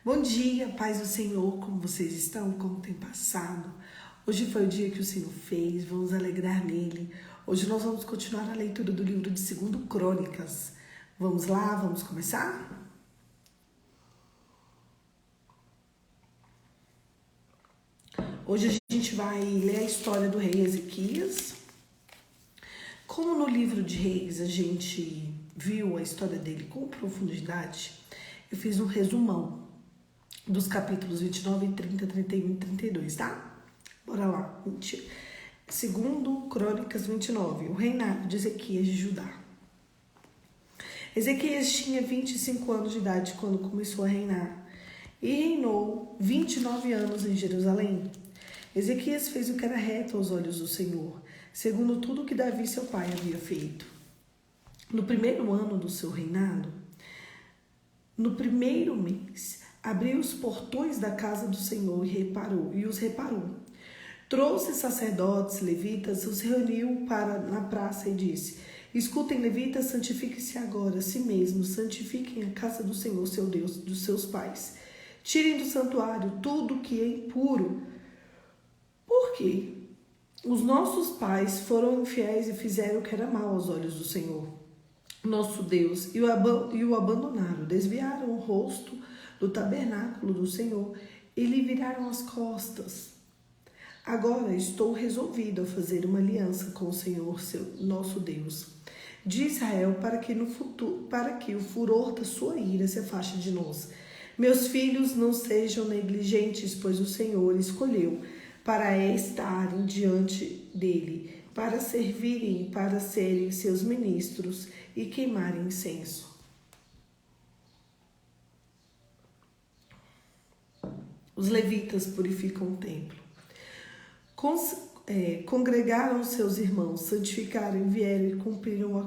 Bom dia, paz do Senhor, como vocês estão? Como tem passado? Hoje foi o dia que o Senhor fez, vamos alegrar nele. Hoje nós vamos continuar a leitura do livro de 2 Crônicas. Vamos lá, vamos começar? Hoje a gente vai ler a história do rei Ezequias. Como no livro de Reis a gente viu a história dele com profundidade, eu fiz um resumão dos capítulos 29, 30, 31 e 32, tá? Bora lá. 2 Crônicas 29, o reinado de Ezequias de Judá. Ezequias tinha 25 anos de idade quando começou a reinar e reinou 29 anos em Jerusalém. Ezequias fez o que era reto aos olhos do Senhor, segundo tudo que Davi, seu pai, havia feito. No primeiro ano do seu reinado, no primeiro mês, abriu os portões da casa do Senhor e os reparou. Trouxe sacerdotes, levitas, os reuniu na praça e disse: escutem, levitas, santifiquem-se agora a si mesmos, santifiquem a casa do Senhor, seu Deus, dos seus pais. Tirem do santuário tudo que é impuro, porque os nossos pais foram infiéis e fizeram o que era mal aos olhos do Senhor, nosso Deus, e o abandonaram, desviaram o rosto do tabernáculo do Senhor e lhe viraram as costas. Agora estou resolvido a fazer uma aliança com o Senhor, nosso Deus, de Israel, para que o furor da sua ira se afaste de nós. Meus filhos não sejam negligentes, pois o Senhor escolheu para estarem diante dele, para servirem, para serem seus ministros e queimarem incenso. Os levitas purificam o templo. Congregaram seus irmãos, santificaram, vieram e cumpriram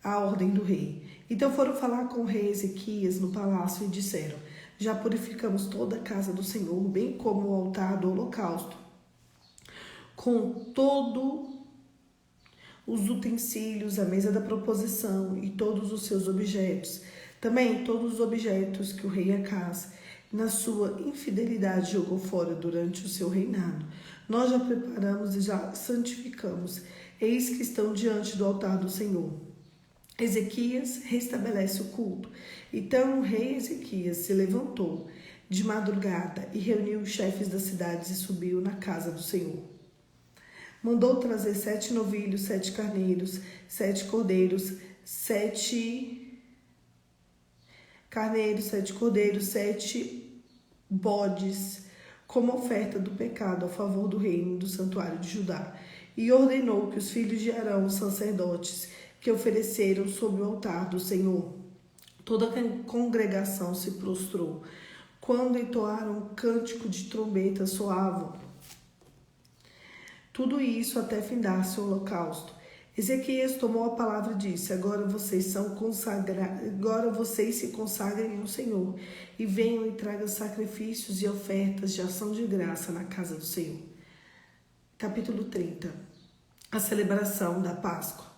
a ordem do rei. Então foram falar com o rei Ezequias no palácio e disseram: já purificamos toda a casa do Senhor, bem como o altar do holocausto, com todos os utensílios, a mesa da proposição e todos os seus objetos. Também todos os objetos que o rei Acaz, na sua infidelidade, jogou fora durante o seu reinado. Nós já preparamos e já santificamos. Eis que estão diante do altar do Senhor. Ezequias restabelece o culto. Então o rei Ezequias se levantou de madrugada e reuniu os chefes das cidades e subiu na casa do Senhor. Mandou trazer 7 novilhos, 7 carneiros, 7 cordeiros, 7 bodes, como oferta do pecado a favor do reino do santuário de Judá. E ordenou que os filhos de Arão, os sacerdotes, que ofereceram sob o altar do Senhor. Toda a congregação se prostrou. Quando entoaram um cântico de trombeta, soavam. Tudo isso até findar-se o holocausto. Ezequias tomou a palavra e disse: agora vocês se consagrem ao Senhor e venham e tragam sacrifícios e ofertas de ação de graça na casa do Senhor. Capítulo 30. A celebração da Páscoa.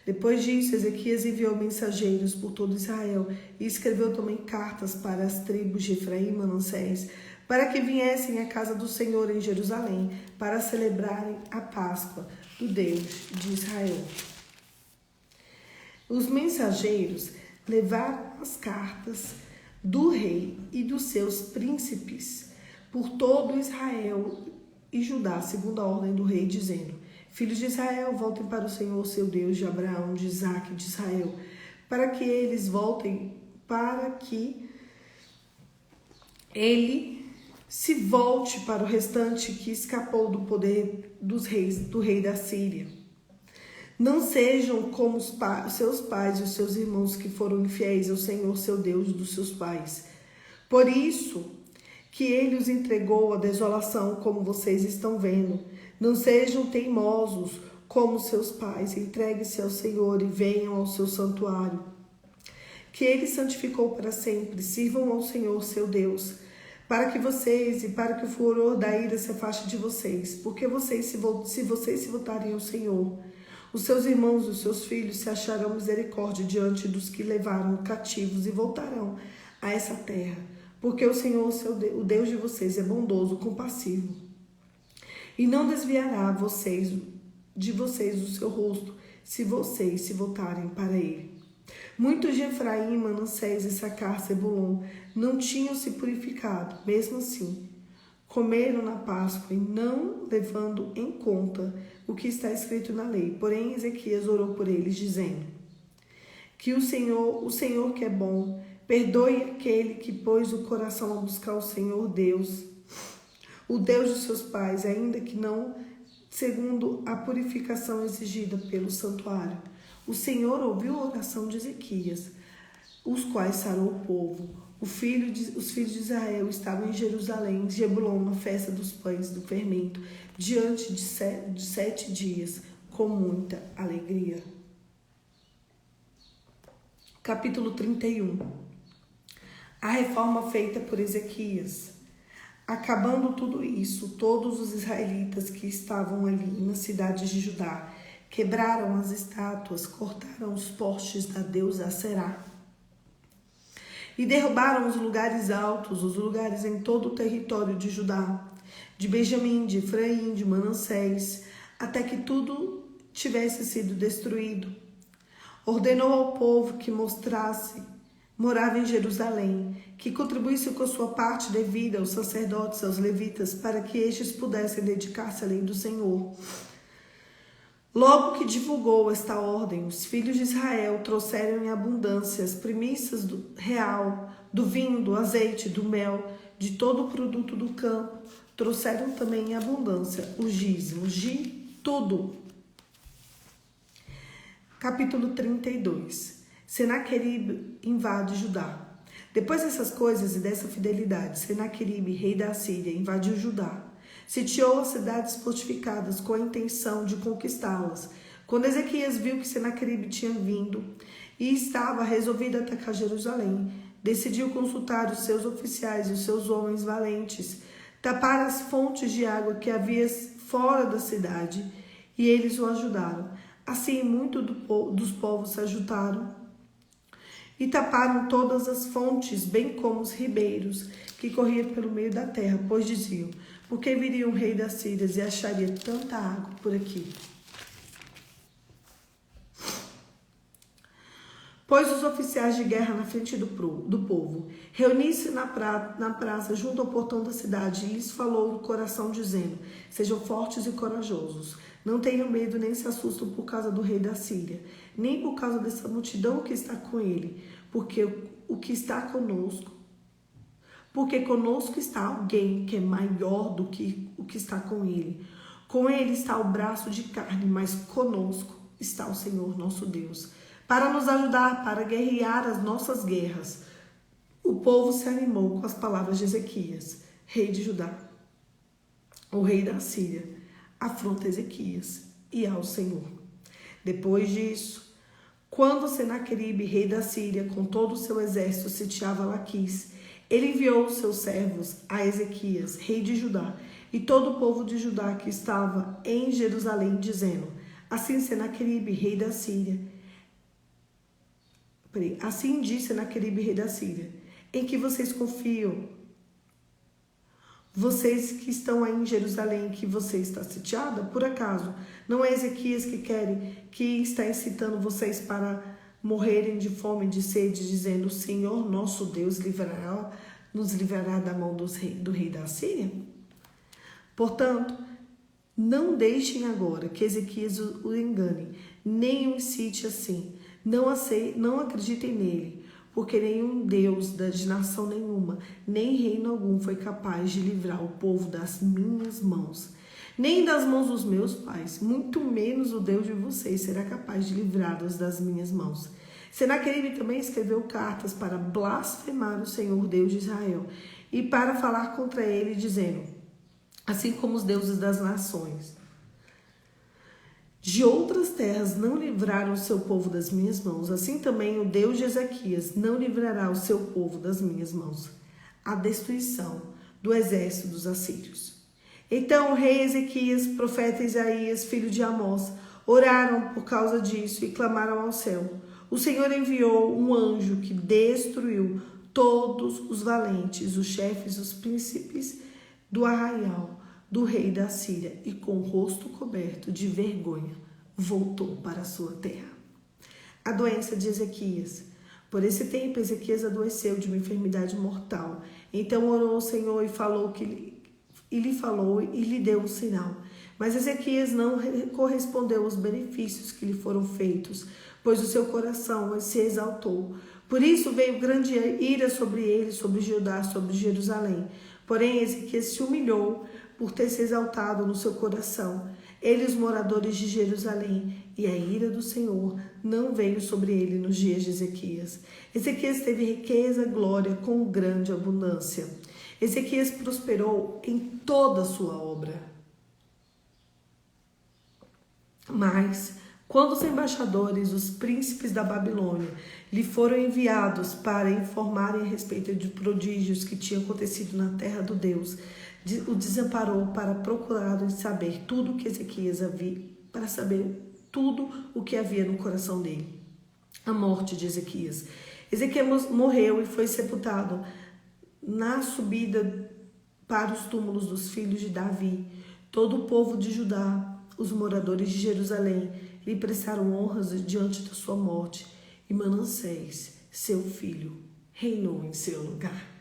Depois disso, Ezequias enviou mensageiros por todo Israel e escreveu também cartas para as tribos de Efraim e Manassés, para que viessem à casa do Senhor em Jerusalém, para celebrarem a Páscoa do Deus de Israel. Os mensageiros levaram as cartas do rei e dos seus príncipes por todo Israel e Judá, segundo a ordem do rei, dizendo: filhos de Israel, voltem para o Senhor, seu Deus, de Abraão, de Isaque e de Israel, para que eles voltem, para que ele se volte para o restante que escapou do poder do rei da Síria. Não sejam como os seus pais e os seus irmãos que foram infiéis ao Senhor, seu Deus, dos seus pais. Por isso que ele os entregou à desolação, como vocês estão vendo. Não sejam teimosos como seus pais, entreguem-se ao Senhor e venham ao seu santuário, que ele santificou para sempre. Sirvam ao Senhor, seu Deus, para que vocês e para que o furor da ira se afaste de vocês, porque se vocês se voltarem ao Senhor, os seus irmãos e os seus filhos se acharão misericórdia diante dos que levaram cativos e voltarão a essa terra, porque o Senhor, o Deus de vocês, é bondoso, compassivo, e não desviará de vocês o seu rosto, se vocês se voltarem para ele. Muitos de Efraim, Manassés, Issacar, Zebulon não tinham se purificado, mesmo assim, comeram na Páscoa e não levando em conta o que está escrito na lei. Porém, Ezequias orou por eles, dizendo: que o Senhor que é bom, perdoe aquele que pôs o coração a buscar o Senhor Deus, o Deus de seus pais, ainda que não segundo a purificação exigida pelo santuário. O Senhor ouviu a oração de Ezequias, os quais sarou o povo. Os filhos de Israel estavam em Jerusalém, de Zebulon, na festa dos pães do fermento, diante de 7 dias, com muita alegria. Capítulo 31. A reforma feita por Ezequias. Acabando tudo isso, todos os israelitas que estavam ali na cidade de Judá quebraram as estátuas, cortaram os postes da deusa Aserá e derrubaram os lugares altos, os lugares em todo o território de Judá, de Benjamim, de Efraim, de Manassés, até que tudo tivesse sido destruído. Ordenou ao povo que morava em Jerusalém, que contribuísse com a sua parte devida aos sacerdotes, aos levitas, para que estes pudessem dedicar-se à lei do Senhor. Logo que divulgou esta ordem, os filhos de Israel trouxeram em abundância as primícias do real, do vinho, do azeite, do mel, de todo o produto do campo. Trouxeram também em abundância os dízimos de tudo. Capítulo 32. Senaqueribe invade Judá. Depois dessas coisas e dessa fidelidade, Senaqueribe, rei da Assíria, invadiu Judá. Sitiou as cidades fortificadas com a intenção de conquistá-las. Quando Ezequias viu que Senaqueribe tinha vindo e estava resolvido a atacar Jerusalém, decidiu consultar os seus oficiais e os seus homens valentes, tapar as fontes de água que havia fora da cidade, e eles o ajudaram. Assim, muitos dos povos se ajudaram e taparam todas as fontes, bem como os ribeiros que corriam pelo meio da terra, pois diziam: por que viria um rei das Sírias e acharia tanta água por aqui? Pôs os oficiais de guerra na frente do povo, reuniu-se na praça junto ao portão da cidade e lhes falou no coração, dizendo: sejam fortes e corajosos, não tenham medo nem se assustem por causa do rei da Síria, nem por causa dessa multidão que está com ele, porque conosco está alguém que é maior do que o que está com ele. Com ele está o braço de carne, mas conosco está o Senhor nosso Deus, para nos ajudar, para guerrear as nossas guerras. O povo se animou com as palavras de Ezequias, rei de Judá. O rei da Síria afronta Ezequias e ao Senhor. Depois disso, quando Senaqueribe, rei da Síria, com todo o seu exército, sitiava Laquis, ele enviou os seus servos a Ezequias, rei de Judá, e todo o povo de Judá que estava em Jerusalém, dizendo: assim Senaqueribe, rei da Síria, assim diz Senaqueribe, rei da Síria: em que vocês confiam? Vocês que estão aí em Jerusalém, que você está sitiada, por acaso não é Ezequias que está incitando vocês para morrerem de fome e de sede, dizendo: o Senhor nosso Deus nos livrará da mão do rei da Síria? Portanto, não deixem agora que Ezequias o engane, nem o incite assim. Não acreditem nele, porque nenhum Deus de nação nenhuma, nem reino algum foi capaz de livrar o povo das minhas mãos, nem das mãos dos meus pais, muito menos o Deus de vocês será capaz de livrá-los das minhas mãos. Senaqueribe também escreveu cartas para blasfemar o Senhor Deus de Israel e para falar contra ele, dizendo: assim como os deuses das nações de outras terras não livraram o seu povo das minhas mãos, assim também o Deus de Ezequias não livrará o seu povo das minhas mãos. A destruição do exército dos assírios. Então o rei Ezequias, profeta Isaías, filho de Amós, oraram por causa disso e clamaram ao céu. O Senhor enviou um anjo que destruiu todos os valentes, os chefes, os príncipes do arraial do rei da Síria, e com o rosto coberto de vergonha, voltou para a sua terra. A doença de Ezequias. Por esse tempo, Ezequias adoeceu de uma enfermidade mortal. Então orou ao Senhor e lhe deu um sinal. Mas Ezequias não correspondeu aos benefícios que lhe foram feitos, pois o seu coração se exaltou. Por isso veio grande ira sobre ele, sobre Judá, sobre Jerusalém. Porém, Ezequias se humilhou por ter se exaltado no seu coração, ele e os moradores de Jerusalém, e a ira do Senhor não veio sobre ele nos dias de Ezequias. Ezequias teve riqueza, glória, com grande abundância. Ezequias prosperou em toda a sua obra. Mas, quando os embaixadores, os príncipes da Babilônia, lhe foram enviados para informarem a respeito de prodígios que tinham acontecido na terra do Deus, o desamparou para procurar saber tudo o que Ezequias havia, para saber tudo o que havia no coração dele. A morte de Ezequias. Ezequias morreu e foi sepultado na subida para os túmulos dos filhos de Davi. Todo o povo de Judá, os moradores de Jerusalém, lhe prestaram honras diante da sua morte, e Manassés, seu filho, reinou em seu lugar.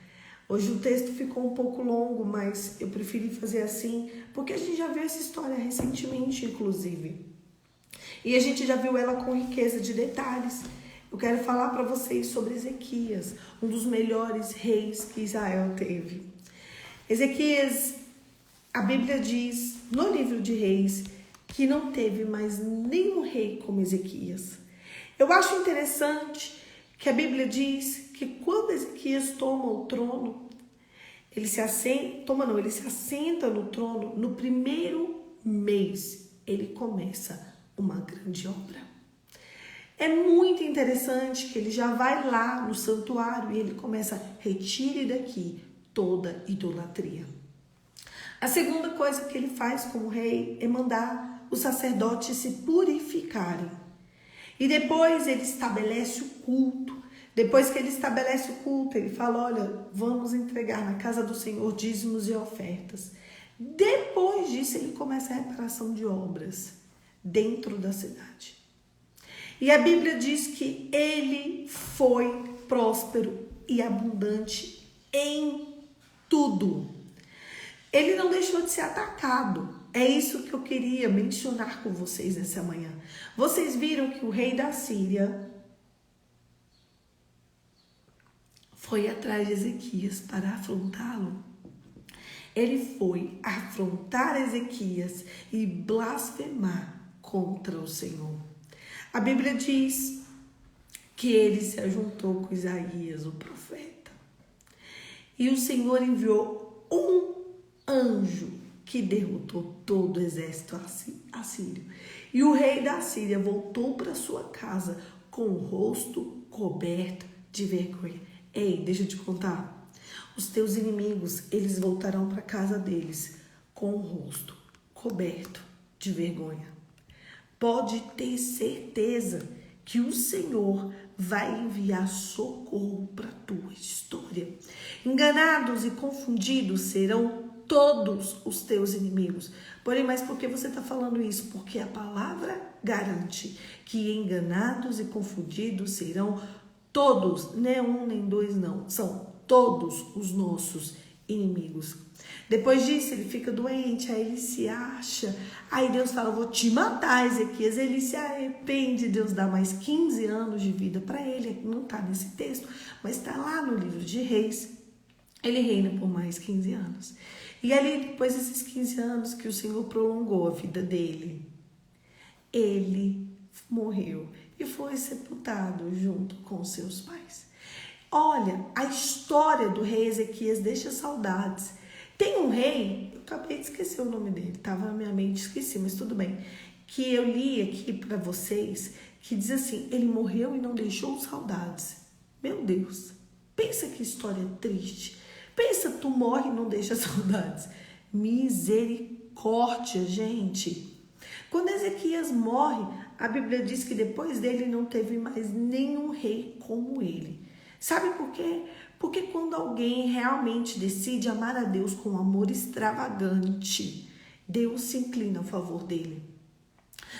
Hoje o texto ficou um pouco longo, mas eu preferi fazer assim, porque a gente já viu essa história recentemente, inclusive. E a gente já viu ela com riqueza de detalhes. Eu quero falar para vocês sobre Ezequias, um dos melhores reis que Israel teve. Ezequias, a Bíblia diz, no livro de Reis, que não teve mais nenhum rei como Ezequias. Eu acho interessante que a Bíblia diz que quando Ezequias toma o trono, ele se assenta no trono, no primeiro mês, ele começa uma grande obra. É muito interessante que ele já vai lá no santuário e ele começa, retire daqui toda idolatria. A segunda coisa que ele faz como rei é mandar os sacerdotes se purificarem. E depois ele estabelece o culto. Depois que ele estabelece o culto, ele fala, olha, vamos entregar na casa do Senhor dízimos e ofertas. Depois disso, ele começa a reparação de obras dentro da cidade. E a Bíblia diz que ele foi próspero e abundante em tudo. Ele não deixou de ser atacado. É isso que eu queria mencionar com vocês nessa manhã. Vocês viram que o rei da Síria foi atrás de Ezequias para afrontá-lo. Ele foi afrontar Ezequias e blasfemar contra o Senhor. A Bíblia diz que ele se ajuntou com Isaías, o profeta. E o Senhor enviou um anjo que derrotou todo o exército assírio. E o rei da Síria voltou para sua casa com o rosto coberto de vergonha. Ei, deixa eu te contar. Os teus inimigos, eles voltarão para a casa deles com o rosto coberto de vergonha. Pode ter certeza que o Senhor vai enviar socorro para a tua história. Enganados e confundidos serão todos os teus inimigos. Porém, mas por que você está falando isso? Porque a palavra garante que enganados e confundidos serão todos, não é um nem dois não, são todos os nossos inimigos. Depois disso, ele fica doente, aí ele se acha, aí Deus fala, vou te matar, Ezequias. Ele se arrepende, Deus dá mais 15 anos de vida para ele, não está nesse texto, mas está lá no livro de Reis. Ele reina por mais 15 anos. E ali, depois desses 15 anos que o Senhor prolongou a vida dele, ele morreu e foi sepultado junto com seus pais. Olha, a história do rei Ezequias deixa saudades. Tem um rei, eu acabei de esquecer o nome dele, estava na minha mente, esqueci, mas tudo bem, que eu li aqui para vocês, que diz assim, ele morreu e não deixou saudades. Meu Deus, pensa que história triste. Pensa, tu morre e não deixa saudades. Misericórdia, gente. Quando Ezequias morre, a Bíblia diz que depois dele não teve mais nenhum rei como ele. Sabe por quê? Porque quando alguém realmente decide amar a Deus com um amor extravagante, Deus se inclina a favor dele.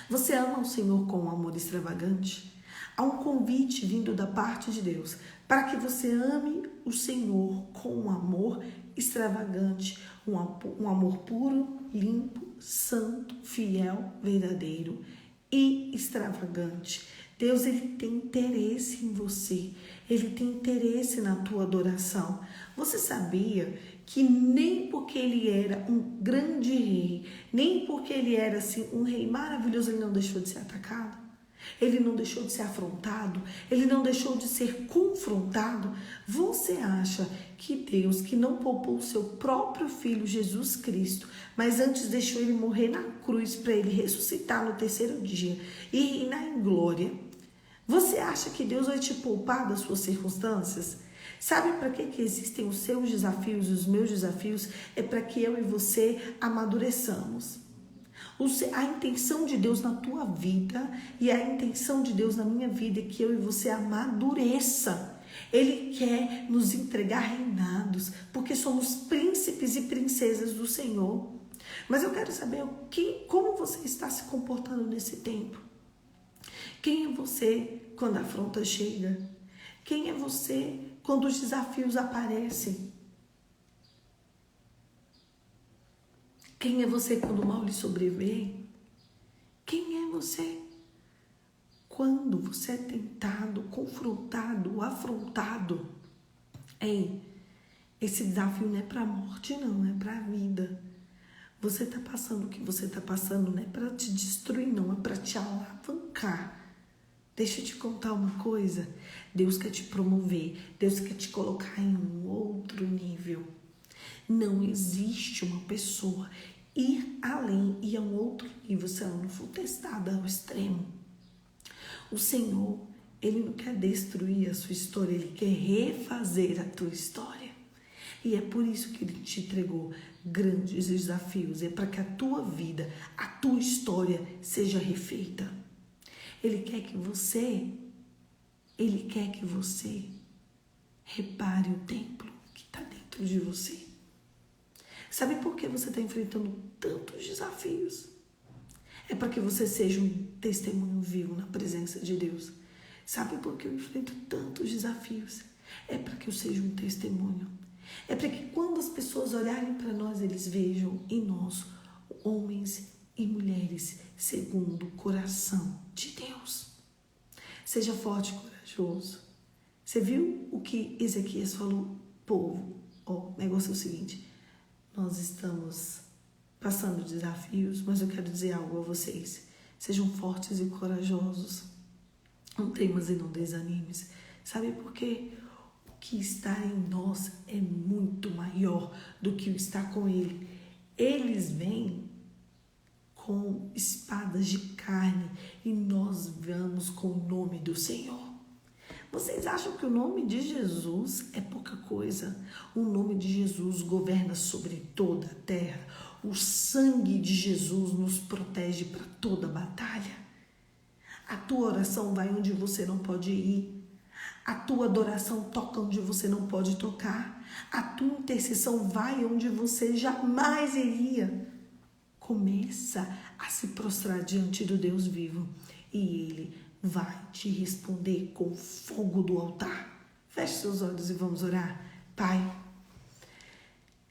Você ama o Senhor com um amor extravagante? Há um convite vindo da parte de Deus para que você ame o Senhor com um amor extravagante, um amor puro, limpo, santo, fiel, verdadeiro e extravagante. Deus, ele tem interesse em você, ele tem interesse na tua adoração. Você sabia que nem porque ele era um grande rei, nem porque ele era assim um rei maravilhoso, ele não deixou de ser atacado? Ele não deixou de ser afrontado, ele não deixou de ser confrontado. Você acha que Deus, que não poupou o seu próprio filho Jesus Cristo, mas antes deixou ele morrer na cruz para ele ressuscitar no terceiro dia e reinar em glória? Você acha que Deus vai te poupar das suas circunstâncias? Sabe para que existem os seus desafios e os meus desafios? É para que eu e você amadureçamos. A intenção de Deus na tua vida e a intenção de Deus na minha vida é que eu e você amadureça. Ele quer nos entregar reinados, porque somos príncipes e princesas do Senhor. Mas eu quero saber como você está se comportando nesse tempo. Quem é você quando a afronta chega? Quem é você quando os desafios aparecem? Quem é você quando o mal lhe sobrevém? Quem é você quando você é tentado, confrontado, afrontado? Ei, esse desafio não é para a morte, não, é para a vida. Você está passando o que você está passando, não é para te destruir, não, é para te alavancar. Deixa eu te contar uma coisa. Deus quer te promover, Deus quer te colocar em um outro nível. Não existe uma pessoa ir além e a um outro nível se ela não for testada ao extremo. O Senhor, ele não quer destruir a sua história, ele quer refazer a tua história. E é por isso que ele te entregou grandes desafios. É para que a tua vida, a tua história seja refeita. Ele quer que você repare o templo que está dentro de você. Sabe por que você está enfrentando tantos desafios? É para que você seja um testemunho vivo na presença de Deus. Sabe por que eu enfrento tantos desafios? É para que eu seja um testemunho. É para que quando as pessoas olharem para nós, eles vejam em nós homens e mulheres segundo o coração de Deus. Seja forte e corajoso. Você viu o que Ezequias falou? Povo, o negócio é o seguinte: nós estamos passando desafios, mas eu quero dizer algo a vocês. Sejam fortes e corajosos. Não temas e não desanimes. Sabe por quê? O que está em nós é muito maior do que o está com ele. Eles vêm com espadas de carne e nós vamos com o nome do Senhor. Vocês acham que o nome de Jesus é pouca coisa? O nome de Jesus governa sobre toda a terra. O sangue de Jesus nos protege para toda batalha. A tua oração vai onde você não pode ir. A tua adoração toca onde você não pode tocar. A tua intercessão vai onde você jamais iria. Começa a se prostrar diante do Deus vivo e Ele vai te responder com fogo do altar. Feche seus olhos e vamos orar. Pai,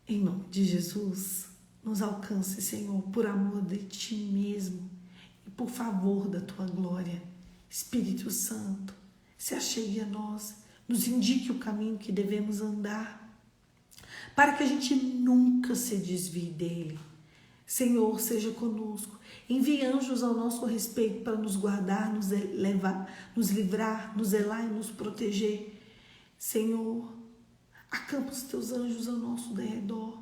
em nome de Jesus, nos alcance, Senhor, por amor de Ti mesmo e por favor da Tua glória. Espírito Santo, se achegue a nós, nos indique o caminho que devemos andar, para que a gente nunca se desvie dele. Senhor, seja conosco. Envie anjos ao nosso respeito para nos guardar, nos levar, nos livrar, nos zelar e nos proteger. Senhor, acampa os teus anjos ao nosso derredor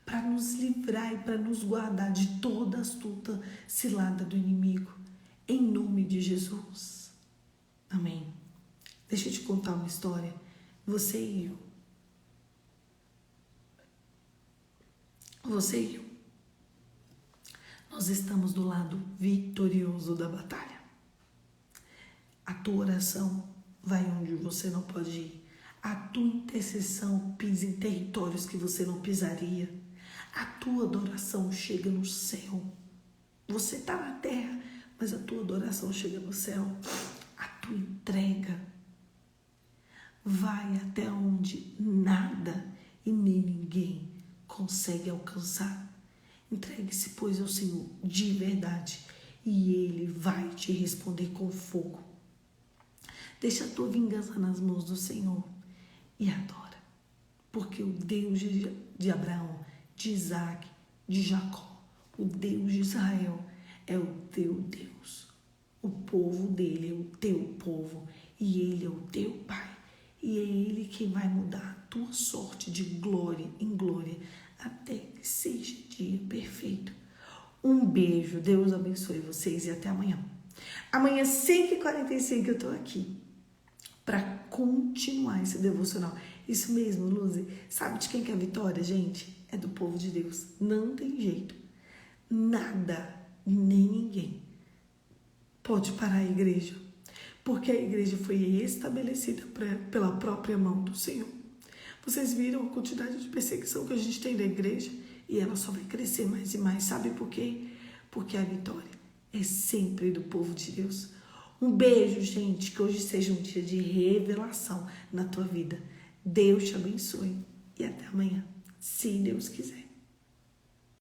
para nos livrar e para nos guardar de toda astuta cilada do inimigo. Em nome de Jesus. Amém. Deixa eu te contar uma história. Você e eu. Nós estamos do lado vitorioso da batalha. A tua oração vai onde você não pode ir. A tua intercessão pisa em territórios que você não pisaria. A tua adoração chega no céu. Você está na terra, mas a tua adoração chega no céu. A tua entrega vai até onde nada e nem ninguém consegue alcançar. Entregue-se, pois, ao Senhor de verdade e Ele vai te responder com fogo. Deixa a tua vingança nas mãos do Senhor e adora, porque o Deus de Abraão, de Isaac, de Jacó, o Deus de Israel é o teu Deus. O povo dele é o teu povo e ele é o teu Pai. E é ele quem vai mudar a tua sorte de glória em glória até que seja dia perfeito. Um beijo, Deus abençoe vocês e até amanhã. Amanhã, 5h45, eu tô aqui para continuar esse devocional. Isso mesmo, Luzi. Sabe de quem que é a vitória, gente? É do povo de Deus. Não tem jeito. Nada, nem ninguém pode parar a igreja, porque a igreja foi estabelecida pela própria mão do Senhor. Vocês viram a quantidade de perseguição que a gente tem da igreja e ela só vai crescer mais e mais. Sabe por quê? Porque a vitória é sempre do povo de Deus. Um beijo, gente, que hoje seja um dia de revelação na tua vida. Deus te abençoe e até amanhã, se Deus quiser.